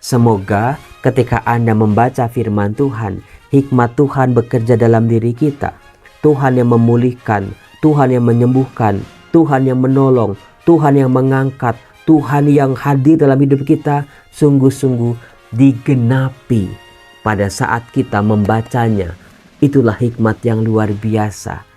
Semoga ketika Anda membaca firman Tuhan, hikmat Tuhan bekerja dalam diri kita. Tuhan yang memulihkan, Tuhan yang menyembuhkan, Tuhan yang menolong, Tuhan yang mengangkat, Tuhan yang hadir dalam hidup kita sungguh-sungguh digenapi pada saat kita membacanya. Itulah hikmat yang luar biasa.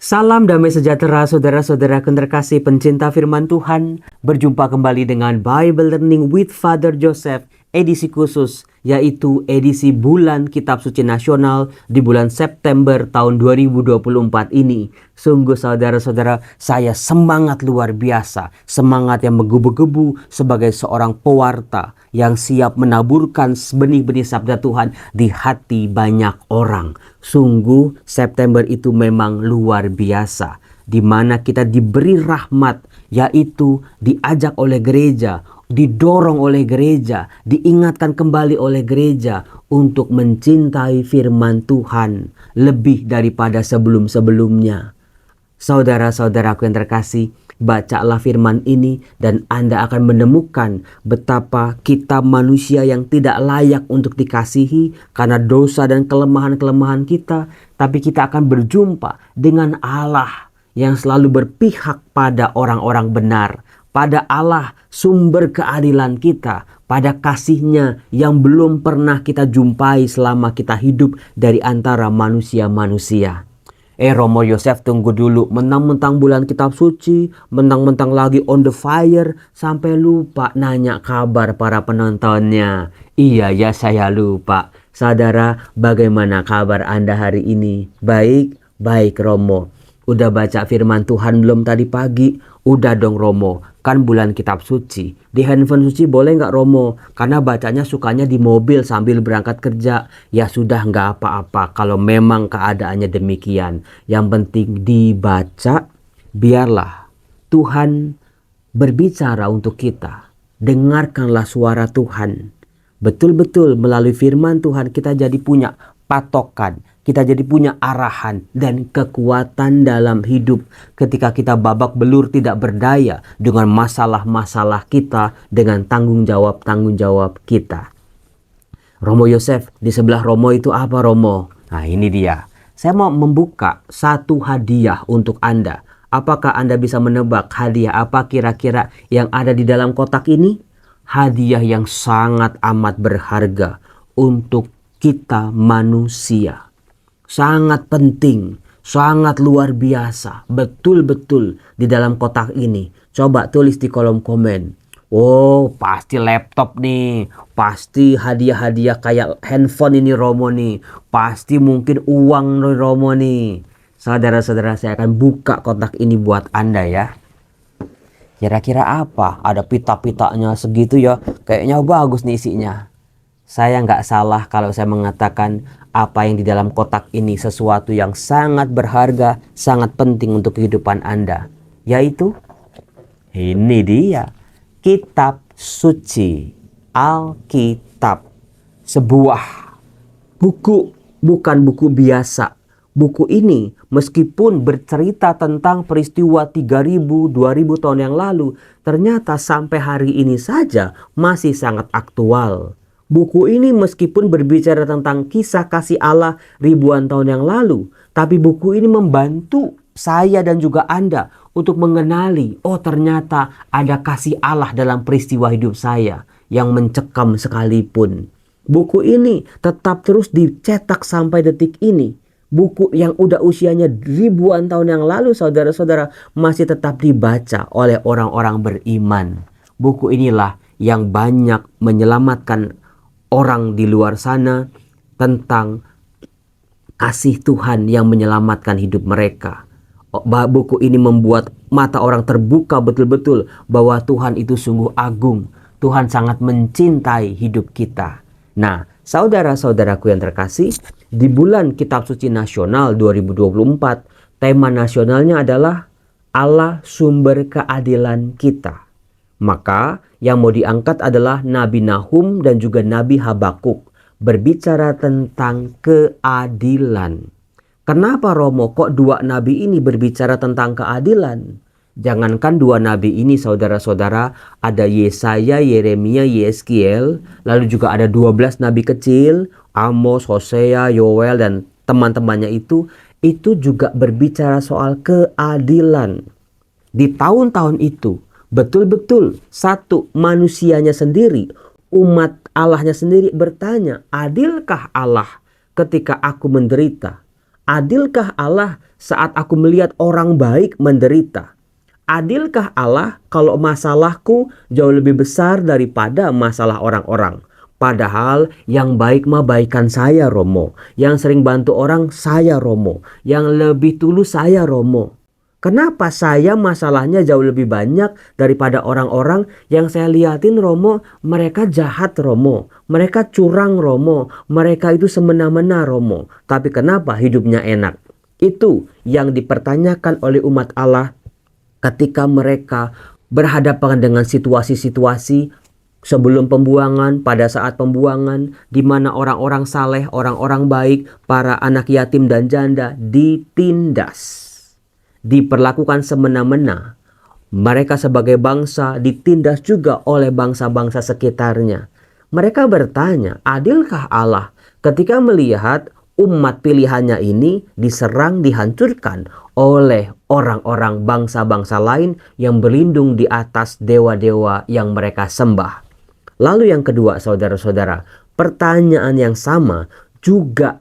Salam damai sejahtera saudara-saudara terkasih pencinta firman Tuhan. Berjumpa kembali dengan Bible Learning with Father Joseph, edisi khusus, yaitu edisi bulan Kitab Suci Nasional di bulan September tahun 2024 ini. Sungguh saudara-saudara, saya semangat luar biasa, semangat yang menggebu-gebu sebagai seorang pewarta yang siap menaburkan benih-benih sabda Tuhan di hati banyak orang. Sungguh September itu memang luar biasa, di mana kita diberi rahmat, yaitu diajak oleh gereja, didorong oleh gereja, diingatkan kembali oleh gereja untuk mencintai firman Tuhan lebih daripada sebelum-sebelumnya. Saudara-saudaraku yang terkasih, bacalah firman ini dan Anda akan menemukan betapa kita manusia yang tidak layak untuk dikasihi karena dosa dan kelemahan-kelemahan kita, tapi kita akan berjumpa dengan Allah yang selalu berpihak pada orang-orang benar, pada Allah sumber keadilan kita, pada kasih-Nya yang belum pernah kita jumpai selama kita hidup dari antara manusia-manusia. Romo Yosef tunggu dulu, mentang-mentang bulan kitab suci, mentang-mentang lagi on the fire, sampai lupa nanya kabar para penontonnya. Iya ya, saya lupa. Saudara, bagaimana kabar Anda hari ini? Baik, baik Romo. Udah baca firman Tuhan belum tadi pagi? Udah dong Romo, kan bulan kitab suci. Di handphone suci boleh nggak Romo? Karena bacanya sukanya di mobil sambil berangkat kerja. Ya sudah, nggak apa-apa kalau memang keadaannya demikian. Yang penting dibaca, biarlah Tuhan berbicara untuk kita. Dengarkanlah suara Tuhan. Betul-betul melalui firman Tuhan kita jadi punya patokan. Kita jadi punya arahan dan kekuatan dalam hidup ketika kita babak belur tidak berdaya dengan masalah-masalah kita, dengan tanggung jawab kita. Romo Yosef, di sebelah Romo itu apa Romo? Nah ini dia. Saya mau membuka satu hadiah untuk Anda. Apakah Anda bisa menebak hadiah apa kira-kira yang ada di dalam kotak ini? Hadiah yang sangat amat berharga untuk kita manusia. Sangat penting, sangat luar biasa, betul-betul di dalam kotak ini. Coba tulis di kolom komen. Oh, pasti laptop nih, pasti hadiah-hadiah kayak handphone ini Romo nih, pasti mungkin uang nih Romo nih. Saudara-saudara, saya akan buka kotak ini buat Anda ya. Kira-kira apa? Ada pita-pitanya segitu ya, kayaknya bagus nih isinya. Saya nggak salah kalau saya mengatakan apa yang di dalam kotak ini sesuatu yang sangat berharga, sangat penting untuk kehidupan Anda. Yaitu, ini dia, kitab suci, Alkitab. Sebuah buku, bukan buku biasa. Buku ini meskipun bercerita tentang peristiwa 3000, 2000 tahun yang lalu, ternyata sampai hari ini saja masih sangat aktual. Buku ini meskipun berbicara tentang kisah kasih Allah ribuan tahun yang lalu, tapi buku ini membantu saya dan juga Anda untuk mengenali, oh ternyata ada kasih Allah dalam peristiwa hidup saya yang mencekam sekalipun. Buku ini tetap terus dicetak sampai detik ini. Buku yang udah usianya ribuan tahun yang lalu, saudara-saudara, masih tetap dibaca oleh orang-orang beriman. Buku inilah yang banyak menyelamatkan orang di luar sana tentang kasih Tuhan yang menyelamatkan hidup mereka. Buku ini membuat mata orang terbuka betul-betul bahwa Tuhan itu sungguh agung. Tuhan sangat mencintai hidup kita. Nah, saudara-saudaraku yang terkasih, di bulan Kitab Suci Nasional 2024, tema nasionalnya adalah Allah sumber keadilan kita. Maka yang mau diangkat adalah Nabi Nahum dan juga Nabi Habakuk, berbicara tentang keadilan. Kenapa Romo kok dua nabi ini berbicara tentang keadilan? Jangankan dua nabi ini saudara-saudara, ada Yesaya, Yeremia, Yeskiel, lalu juga ada 12 nabi kecil, Amos, Hosea, Yoel, dan teman-temannya itu juga berbicara soal keadilan. Di tahun-tahun itu, betul-betul satu manusianya sendiri, umat Allahnya sendiri bertanya, adilkah Allah ketika aku menderita? Adilkah Allah saat aku melihat orang baik menderita? Adilkah Allah kalau masalahku jauh lebih besar daripada masalah orang-orang? Padahal yang baik mah baikan saya Romo. Yang sering bantu orang saya Romo. Yang lebih tulus saya Romo. Kenapa saya masalahnya jauh lebih banyak daripada orang-orang yang saya liatin Romo? Mereka jahat Romo. Mereka curang Romo. Mereka itu semena-mena Romo. Tapi kenapa hidupnya enak? Itu yang dipertanyakan oleh umat Allah ketika mereka berhadapan dengan situasi-situasi sebelum pembuangan, pada saat pembuangan, di mana orang-orang saleh, orang-orang baik, para anak yatim dan janda ditindas, diperlakukan semena-mena. Mereka sebagai bangsa ditindas juga oleh bangsa-bangsa sekitarnya. Mereka bertanya, adilkah Allah ketika melihat umat pilihannya ini diserang, dihancurkan oleh orang-orang bangsa-bangsa lain yang berlindung di atas dewa-dewa yang mereka sembah. Lalu yang kedua saudara-saudara, pertanyaan yang sama juga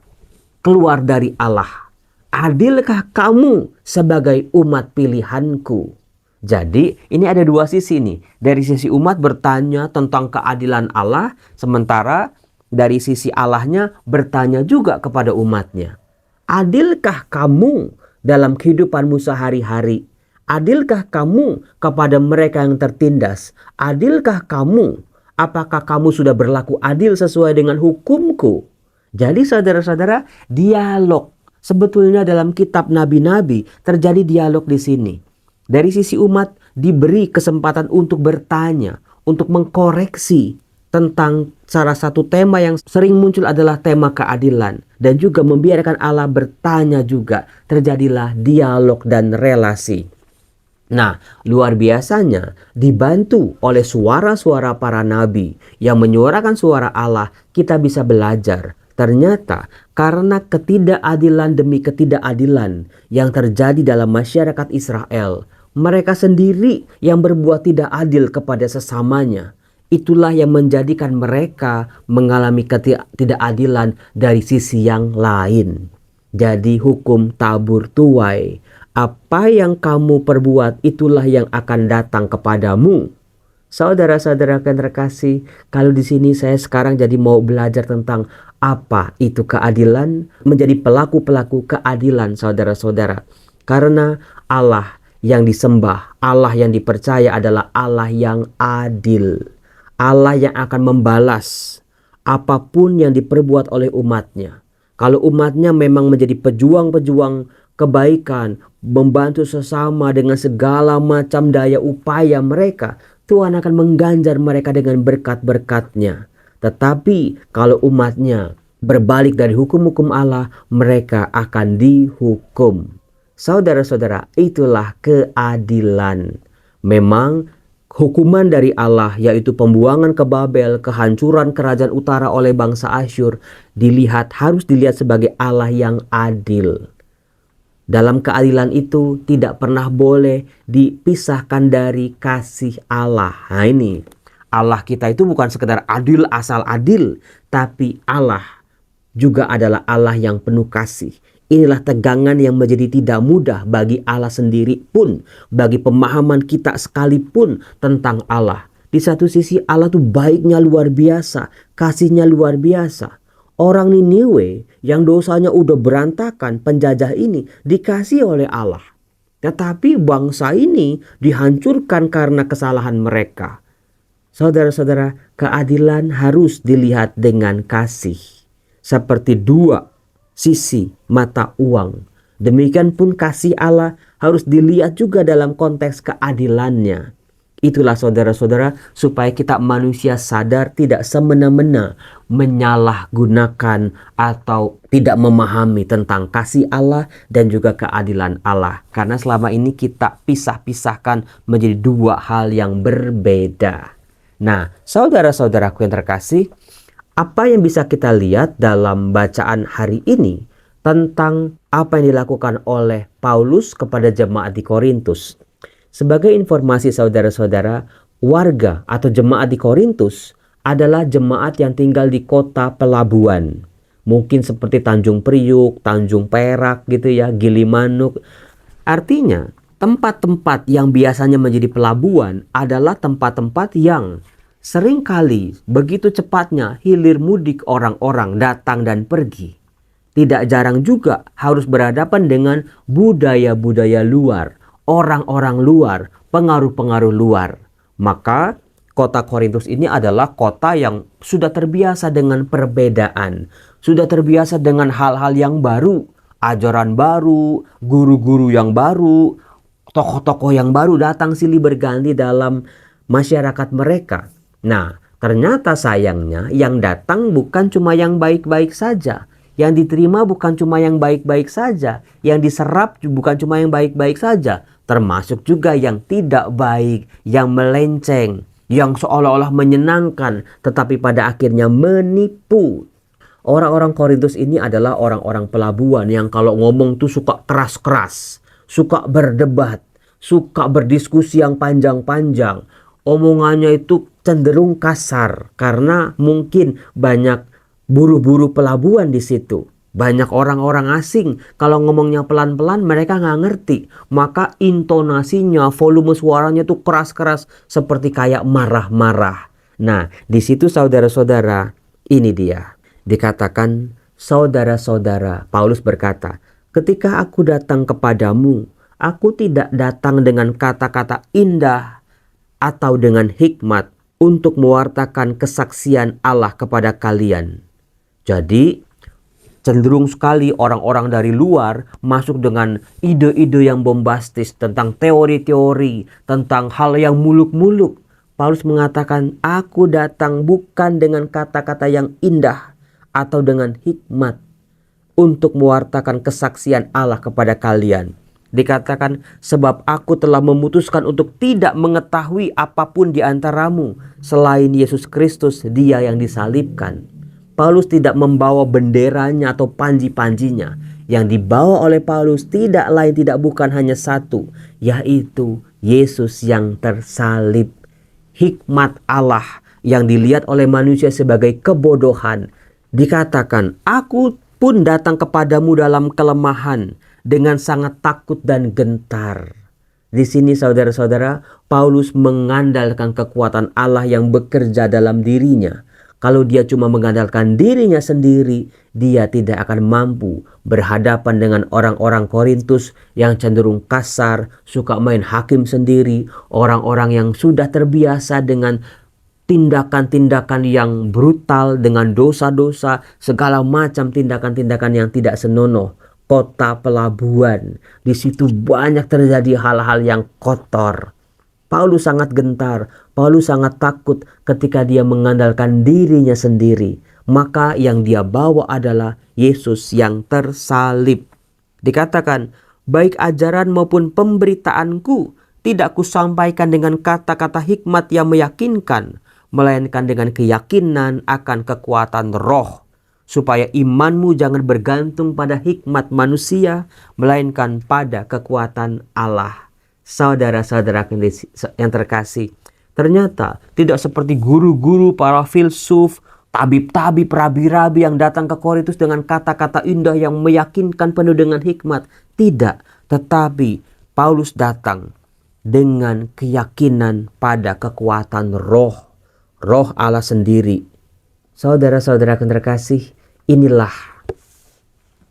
keluar dari Allah. Adilkah kamu sebagai umat pilihanku? Jadi ini ada dua sisi nih. Dari sisi umat bertanya tentang keadilan Allah, sementara dari sisi Allahnya bertanya juga kepada umatnya. Adilkah kamu dalam kehidupanmu sehari-hari? Adilkah kamu kepada mereka yang tertindas? Adilkah kamu? Apakah kamu sudah berlaku adil sesuai dengan hukumku? Jadi saudara-saudara, dialog. Sebetulnya dalam kitab nabi-nabi terjadi dialog di sini. Dari sisi umat diberi kesempatan untuk bertanya, untuk mengkoreksi tentang salah satu tema yang sering muncul adalah tema keadilan. Dan juga membiarkan Allah bertanya juga. Terjadilah dialog dan relasi. Nah, luar biasanya dibantu oleh suara-suara para nabi yang menyuarakan suara Allah, kita bisa belajar. Ternyata karena ketidakadilan demi ketidakadilan yang terjadi dalam masyarakat Israel, mereka sendiri yang berbuat tidak adil kepada sesamanya. Itulah yang menjadikan mereka mengalami ketidakadilan dari sisi yang lain. Jadi hukum tabur tuai. Apa yang kamu perbuat itulah yang akan datang kepadamu. Saudara-saudara yang terkasih, kalau di sini saya sekarang jadi mau belajar tentang apa itu keadilan, menjadi pelaku-pelaku keadilan saudara-saudara. Karena Allah yang disembah, Allah yang dipercaya adalah Allah yang adil. Allah yang akan membalas apapun yang diperbuat oleh umatnya. Kalau umatnya memang menjadi pejuang-pejuang kebaikan, membantu sesama dengan segala macam daya upaya mereka, Tuhan akan mengganjar mereka dengan berkat-berkat-Nya. Tetapi kalau umatnya berbalik dari hukum-hukum Allah, mereka akan dihukum. Saudara-saudara, itulah keadilan. Memang hukuman dari Allah, yaitu pembuangan ke Babel, kehancuran kerajaan utara oleh bangsa Asyur, harus dilihat sebagai Allah yang adil. Dalam keadilan itu tidak pernah boleh dipisahkan dari kasih Allah. Nah ini, Allah kita itu bukan sekedar adil asal adil, tapi Allah juga adalah Allah yang penuh kasih. Inilah tegangan yang menjadi tidak mudah bagi Allah sendiri pun, bagi pemahaman kita sekalipun tentang Allah. Di satu sisi Allah tuh baiknya luar biasa, kasihnya luar biasa. Orang Niniwe yang dosanya udah berantakan, penjajah ini dikasih oleh Allah. Tetapi bangsa ini dihancurkan karena kesalahan mereka. Saudara-saudara, keadilan harus dilihat dengan kasih. Seperti dua sisi mata uang. Demikian pun kasih Allah harus dilihat juga dalam konteks keadilannya. Itulah saudara-saudara, supaya kita manusia sadar tidak semena-mena menyalahgunakan atau tidak memahami tentang kasih Allah dan juga keadilan Allah. Karena selama ini kita pisah-pisahkan menjadi dua hal yang berbeda. Nah, saudara-saudaraku yang terkasih, apa yang bisa kita lihat dalam bacaan hari ini tentang apa yang dilakukan oleh Paulus kepada jemaat di Korintus? Sebagai informasi saudara-saudara, warga atau jemaat di Korintus adalah jemaat yang tinggal di kota pelabuhan. Mungkin seperti Tanjung Priuk, Tanjung Perak gitu ya, Gilimanuk. Artinya, tempat-tempat yang biasanya menjadi pelabuhan adalah tempat-tempat yang seringkali begitu cepatnya hilir mudik orang-orang datang dan pergi. Tidak jarang juga harus berhadapan dengan budaya-budaya luar, orang-orang luar, pengaruh-pengaruh luar. Maka kota Korintus ini adalah kota yang sudah terbiasa dengan perbedaan, sudah terbiasa dengan hal-hal yang baru, ajaran baru, guru-guru yang baru, tokoh-tokoh yang baru datang silih berganti dalam masyarakat mereka. Nah, ternyata sayangnya yang datang bukan cuma yang baik-baik saja. Yang diterima bukan cuma yang baik-baik saja. Yang diserap bukan cuma yang baik-baik saja. Termasuk juga yang tidak baik, yang melenceng, yang seolah-olah menyenangkan, tetapi pada akhirnya menipu. Orang-orang Korintus ini adalah orang-orang pelabuhan yang kalau ngomong tuh suka keras-keras, suka berdebat, suka berdiskusi yang panjang-panjang. Omongannya itu cenderung kasar karena mungkin banyak buruh-buruh pelabuhan di situ. Banyak orang-orang asing, kalau ngomongnya pelan-pelan mereka nggak ngerti. Maka intonasinya, volume suaranya tuh keras-keras seperti kayak marah-marah. Nah, di situ saudara-saudara, ini dia. Dikatakan, saudara-saudara, Paulus berkata, ketika aku datang kepadamu, aku tidak datang dengan kata-kata indah atau dengan hikmat untuk mewartakan kesaksian Allah kepada kalian. Jadi, cenderung sekali orang-orang dari luar masuk dengan ide-ide yang bombastis tentang teori-teori, tentang hal yang muluk-muluk. Paulus mengatakan, aku datang bukan dengan kata-kata yang indah atau dengan hikmat untuk mewartakan kesaksian Allah kepada kalian. Dikatakan, sebab aku telah memutuskan untuk tidak mengetahui apapun di antaramu selain Yesus Kristus, Dia yang disalibkan. Paulus tidak membawa benderanya atau panji-panjinya. Yang dibawa oleh Paulus tidak lain tidak bukan hanya satu, yaitu Yesus yang tersalib. Hikmat Allah yang dilihat oleh manusia sebagai kebodohan. Dikatakan, aku pun datang kepadamu dalam kelemahan, dengan sangat takut dan gentar. Di sini saudara-saudara, Paulus mengandalkan kekuatan Allah yang bekerja dalam dirinya. Kalau dia cuma mengandalkan dirinya sendiri, dia tidak akan mampu berhadapan dengan orang-orang Korintus yang cenderung kasar, suka main hakim sendiri, orang-orang yang sudah terbiasa dengan tindakan-tindakan yang brutal, dengan dosa-dosa, segala macam tindakan-tindakan yang tidak senonoh. Kota pelabuhan, di situ banyak terjadi hal-hal yang kotor. Paulus sangat gentar, Paulus sangat takut ketika dia mengandalkan dirinya sendiri. Maka yang dia bawa adalah Yesus yang tersalib. Dikatakan, baik ajaran maupun pemberitaanku tidak kusampaikan dengan kata-kata hikmat yang meyakinkan, melainkan dengan keyakinan akan kekuatan Roh, supaya imanmu jangan bergantung pada hikmat manusia, melainkan pada kekuatan Allah. Saudara-saudara yang terkasih, ternyata tidak seperti guru-guru, para filsuf, tabib-tabib, rabi-rabi yang datang ke Korintus dengan kata-kata indah yang meyakinkan penuh dengan hikmat. Tidak, tetapi Paulus datang dengan keyakinan pada kekuatan Roh, Roh Allah sendiri. Saudara-saudara yang terkasih, inilah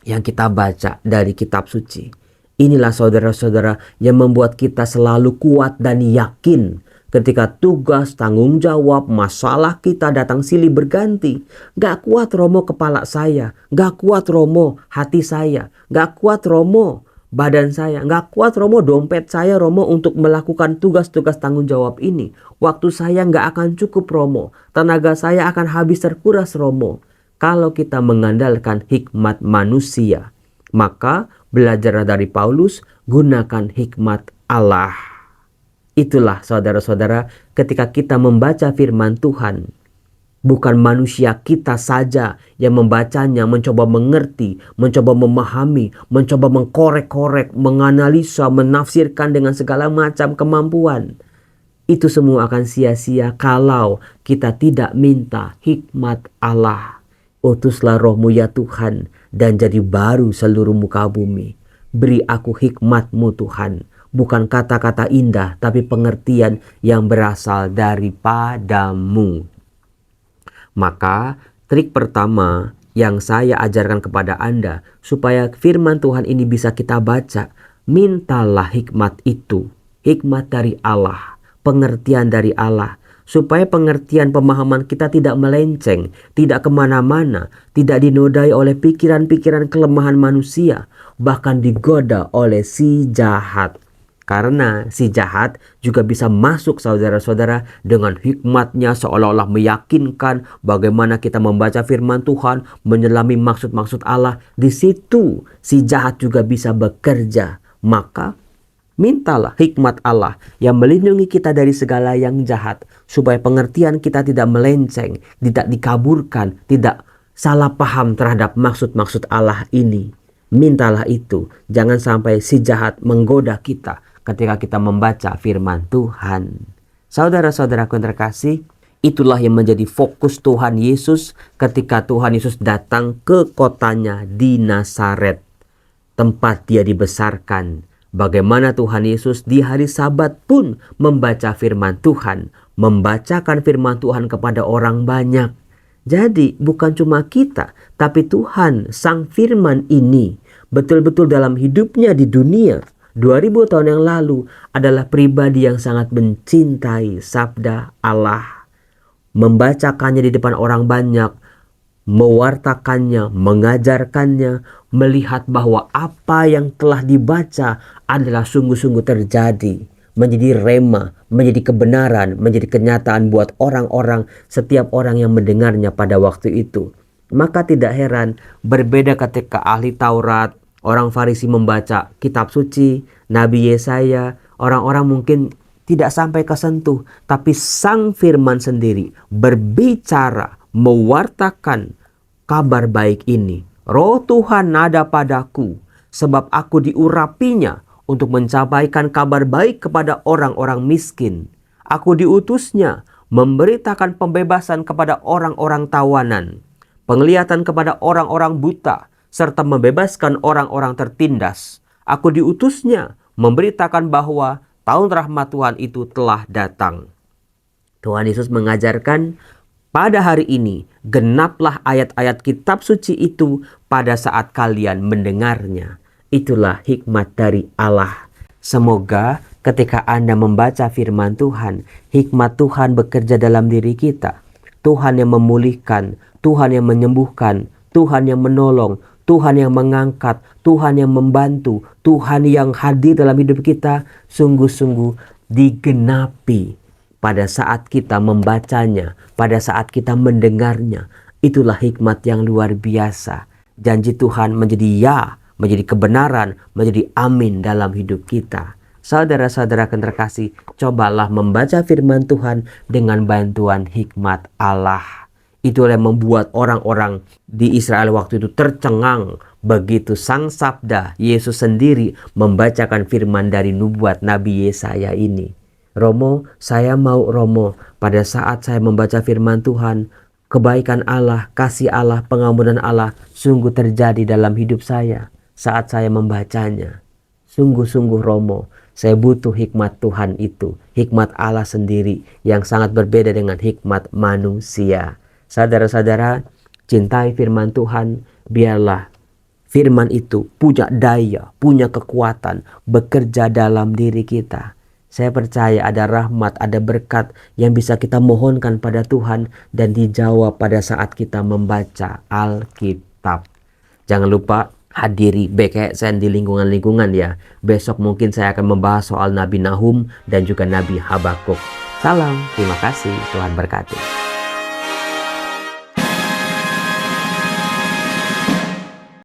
yang kita baca dari kitab suci. Inilah saudara-saudara yang membuat kita selalu kuat dan yakin ketika tugas, tanggung jawab, masalah kita datang silih berganti. Gak kuat Romo kepala saya, gak kuat Romo hati saya, gak kuat Romo badan saya, nggak kuat Romo dompet saya Romo untuk melakukan tugas-tugas tanggung jawab ini. Waktu saya nggak akan cukup Romo, tenaga saya akan habis terkuras Romo. Kalau kita mengandalkan hikmat manusia, maka belajarlah dari Paulus, gunakan hikmat Allah. Itulah saudara-saudara, ketika kita membaca firman Tuhan, bukan manusia kita saja yang membacanya, mencoba mengerti, mencoba memahami, mencoba mengkorek-korek, menganalisa, menafsirkan dengan segala macam kemampuan. Itu semua akan sia-sia kalau kita tidak minta hikmat Allah. Utuslah roh-Mu ya Tuhan, dan jadi baru seluruh muka bumi. Beri aku hikmat-Mu Tuhan. Bukan kata-kata indah, tapi pengertian yang berasal daripada-Mu. Maka trik pertama yang saya ajarkan kepada Anda supaya firman Tuhan ini bisa kita baca, mintalah hikmat itu, hikmat dari Allah, pengertian dari Allah, supaya pengertian pemahaman kita tidak melenceng, tidak kemana-mana, tidak dinodai oleh pikiran-pikiran kelemahan manusia, bahkan digoda oleh si jahat. Karena si jahat juga bisa masuk saudara-saudara dengan hikmatnya seolah-olah meyakinkan bagaimana kita membaca firman Tuhan, menyelami maksud-maksud Allah. Di situ si jahat juga bisa bekerja. Maka mintalah hikmat Allah yang melindungi kita dari segala yang jahat, supaya pengertian kita tidak melenceng, tidak dikaburkan, tidak salah paham terhadap maksud-maksud Allah ini. Mintalah itu, jangan sampai si jahat menggoda kita ketika kita membaca firman Tuhan. Saudara-saudaraku yang terkasih, itulah yang menjadi fokus Tuhan Yesus ketika Tuhan Yesus datang ke kotanya di Nazaret, tempat dia dibesarkan. Bagaimana Tuhan Yesus di hari Sabat pun membaca firman Tuhan, membacakan firman Tuhan kepada orang banyak. Jadi bukan cuma kita, tapi Tuhan Sang Firman ini betul-betul dalam hidupnya di dunia 2000 tahun yang lalu adalah pribadi yang sangat mencintai sabda Allah. Membacakannya di depan orang banyak, mewartakannya, mengajarkannya, melihat bahwa apa yang telah dibaca adalah sungguh-sungguh terjadi, menjadi rema, menjadi kebenaran, menjadi kenyataan buat orang-orang, setiap orang yang mendengarnya pada waktu itu. Maka tidak heran berbeda ketika ahli Taurat, orang Farisi membaca kitab suci, Nabi Yesaya, orang-orang mungkin tidak sampai kesentuh. Tapi Sang Firman sendiri berbicara, mewartakan kabar baik ini. Roh Tuhan ada padaku, sebab aku diurapinya untuk mencapaikan kabar baik kepada orang-orang miskin. Aku diutusnya memberitakan pembebasan kepada orang-orang tawanan, penglihatan kepada orang-orang buta, serta membebaskan orang-orang tertindas. Aku diutusnya memberitakan bahwa tahun rahmat Tuhan itu telah datang. Tuhan Yesus mengajarkan, pada hari ini genaplah ayat-ayat kitab suci itu pada saat kalian mendengarnya. Itulah hikmat dari Allah. Semoga ketika Anda membaca firman Tuhan, hikmat Tuhan bekerja dalam diri kita. Tuhan yang memulihkan, Tuhan yang menyembuhkan, Tuhan yang menolong, Tuhan yang mengangkat, Tuhan yang membantu, Tuhan yang hadir dalam hidup kita sungguh-sungguh digenapi pada saat kita membacanya, pada saat kita mendengarnya. Itulah hikmat yang luar biasa. Janji Tuhan menjadi ya, menjadi kebenaran, menjadi amin dalam hidup kita. Saudara-saudara yang terkasih, cobalah membaca firman Tuhan dengan bantuan hikmat Allah. Itulah yang membuat orang-orang di Israel waktu itu tercengang begitu Sang Sabda Yesus sendiri membacakan firman dari nubuat Nabi Yesaya ini. Romo, saya mau Romo pada saat saya membaca firman Tuhan, kebaikan Allah, kasih Allah, pengampunan Allah sungguh terjadi dalam hidup saya saat saya membacanya. Sungguh-sungguh Romo, saya butuh hikmat Tuhan itu, hikmat Allah sendiri yang sangat berbeda dengan hikmat manusia. Saudara-saudara, cintai firman Tuhan, biarlah firman itu punya daya, punya kekuatan, bekerja dalam diri kita. Saya percaya ada rahmat, ada berkat yang bisa kita mohonkan pada Tuhan dan dijawab pada saat kita membaca Alkitab. Jangan lupa hadiri BKSN di lingkungan-lingkungan ya. Besok mungkin saya akan membahas soal Nabi Nahum dan juga Nabi Habakuk. Salam, terima kasih, Tuhan berkati.